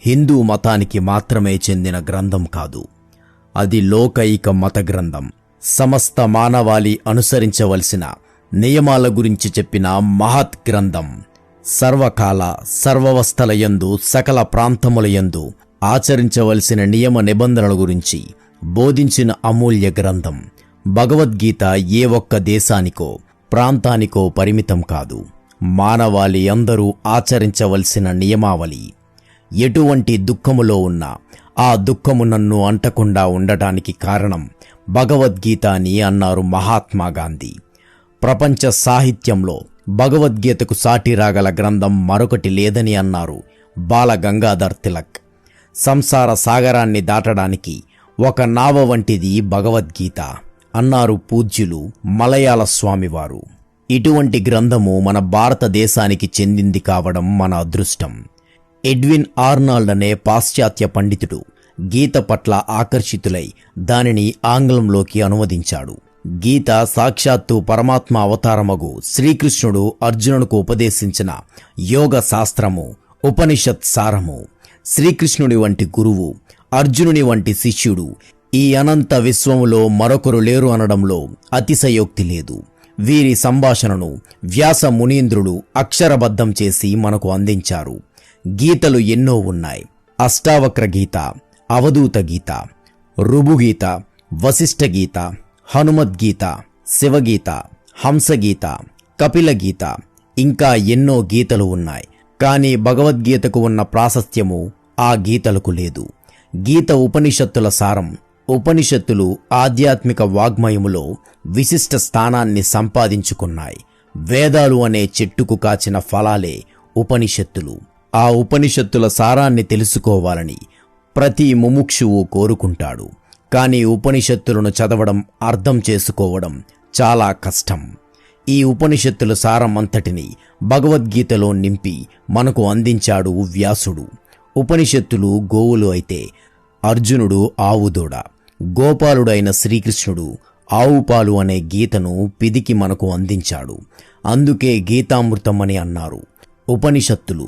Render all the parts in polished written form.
హిందూ మతానికి మాత్రమే చెందిన గ్రంథం కాదు. అది లోకైక మత గ్రంథం. సమస్త మానవాళి అనుసరించవలసిన నియమాల గురించి చెప్పిన మహత్ గ్రంథం. సర్వకాల సర్వవస్థలయందు సకల ప్రాంతములయందు ఆచరించవలసిన నియమ నిబంధనల గురించి బోధించిన అమూల్య గ్రంథం. భగవద్గీత ఏ ఒక్క దేశానికో ప్రాంతానికో పరిమితం కాదు. మానవాళి అందరూ ఆచరించవలసిన నియమావళి. ఎటువంటి దుఃఖములో ఉన్నా ఆ దుఃఖము నన్ను అంటకుండా ఉండటానికి కారణం భగవద్గీత అని అన్నారు మహాత్మా గాంధీ. ప్రపంచ సాహిత్యంలో భగవద్గీతకు సాటి రాగల గ్రంథం మరొకటి లేదని అన్నారు బాల గంగాధర్ తిలక్. సంసార సాగరాన్ని దాటడానికి ఒక నావ వంటిది భగవద్గీత అన్నారు పూజ్యులు మలయాళ స్వామివారు. ఇటువంటి గ్రంథము మన భారతదేశానికి చెందింది కావడం మన అదృష్టం. ఎడ్విన్ ఆర్నాల్డ్ అనే పాశ్చాత్య పండితుడు గీత పట్ల ఆకర్షితులై దానిని ఆంగ్లంలోకి అనువదించాడు. గీత సాక్షాత్తు పరమాత్మ అవతారమగు శ్రీకృష్ణుడు అర్జునుడికి ఉపదేశించిన యోగ శాస్త్రము, ఉపనిషత్ సారము. శ్రీకృష్ణుడి వంటి గురువు, అర్జునుని వంటి శిష్యుడు ఈ అనంత విశ్వములో మరొకరు లేరు అనడంలో అతిశయోక్తి లేదు. వీరి సంభాషణను వ్యాస మునీంద్రుడు అక్షరబద్ధం చేసి మనకు అందించారు. గీతలు ఎన్నో ఉన్నాయి. అష్టావక్ర గీత, అవధూత గీత, రుభుగీత, వశిష్ఠ గీత, హనుమద్గీత, శివగీత, హంసగీత, కపిల గీత, ఇంకా ఎన్నో గీతలు ఉన్నాయి. కానీ భగవద్గీతకు ఉన్న ప్రాశస్త్యము ఆ గీతలకు లేదు. గీత ఉపనిషత్తుల సారం. ఉపనిషత్తులు ఆధ్యాత్మిక వాగ్మయములో విశిష్ట స్థానాన్ని సంపాదించుకున్నాయి. వేదాలు అనే చెట్టుకు కాచిన ఫలాలే ఉపనిషత్తులు. ఆ ఉపనిషత్తుల సారాన్ని తెలుసుకోవాలని ప్రతి ముముక్షువు కోరుకుంటాడు. కానీ ఉపనిషత్తులను చదవడం, అర్థం చేసుకోవడం చాలా కష్టం. ఈ ఉపనిషత్తుల సారం అంతటిని భగవద్గీతలో నింపి మనకు అందించాడు వ్యాసుడు. ఉపనిషత్తులు గోవులు అయితే అర్జునుడు ఆవుదూడ, గోపాలుడైన శ్రీకృష్ణుడు ఆవుపాలు అనే గీతను పిదికి మనకు అందించాడు. అందుకే గీతామృతం అని అన్నారు. ఉపనిషత్తులు,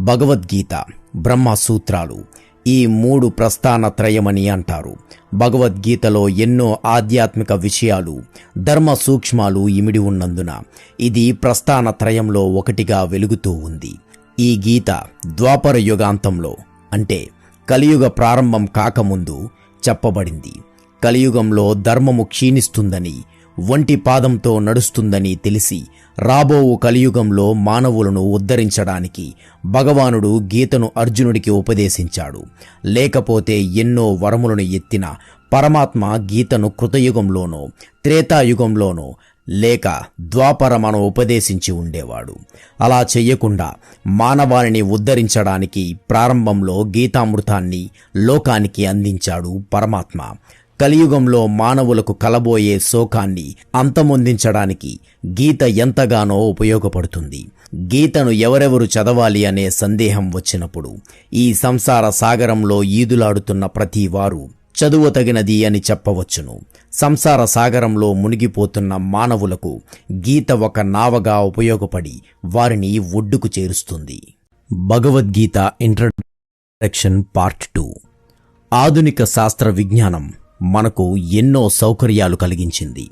భగవద్గీత, బ్రహ్మసూత్రాలు ఈ మూడు ప్రస్థాన త్రయమని అంటారు. భగవద్గీతలో ఎన్నో ఆధ్యాత్మిక విషయాలు, ధర్మ సూక్ష్మాలు ఇమిడి ఉన్నందున ఇది ప్రస్థాన త్రయంలో ఒకటిగా వెలుగుతూ ఉంది. ఈ గీత ద్వాపర యుగాంతంలో అంటే కలియుగ ప్రారంభం కాకముందు చెప్పబడింది. కలియుగంలో ధర్మము క్షీణిస్తుందని, ఒంటి పాదంతో నడుస్తుందని తెలిసి రాబోవు కలియుగంలో మానవులను ఉద్ధరించడానికి భగవానుడు గీతను అర్జునుడికి ఉపదేశించాడు. లేకపోతే ఎన్నో వరములను ఎత్తిన పరమాత్మ గీతను కృతయుగంలోనో త్రేతాయుగంలోనో లేక ద్వాపరమను ఉపదేశించి ఉండేవాడు. అలా చెయ్యకుండా మానవాళిని ఉద్ధరించడానికి ప్రారంభంలో గీతామృతాన్ని లోకానికి అందించాడు పరమాత్మ. కలియుగంలో మానవులకు కలబోయే శోకాన్ని అంతమొందించడానికి గీత ఎంతగానో ఉపయోగపడుతుంది. గీతను ఎవరెవరు చదవాలి అనే సందేహం వచ్చినప్పుడు ఈ సంసార సాగరంలో ఈదులాడుతున్న ప్రతి వారు చదువతగినది అని చెప్పవచ్చును. సంసార సాగరంలో మునిగిపోతున్న మానవులకు గీత ఒక నావగా ఉపయోగపడి వారిని ఒడ్డుకు చేరుస్తుంది. Bhagavad Gita introduction part 2. ఆధునిక శాస్త్ర విజ్ఞానం మనకు ఎన్నో సౌకర్యాలు కలిగించింది.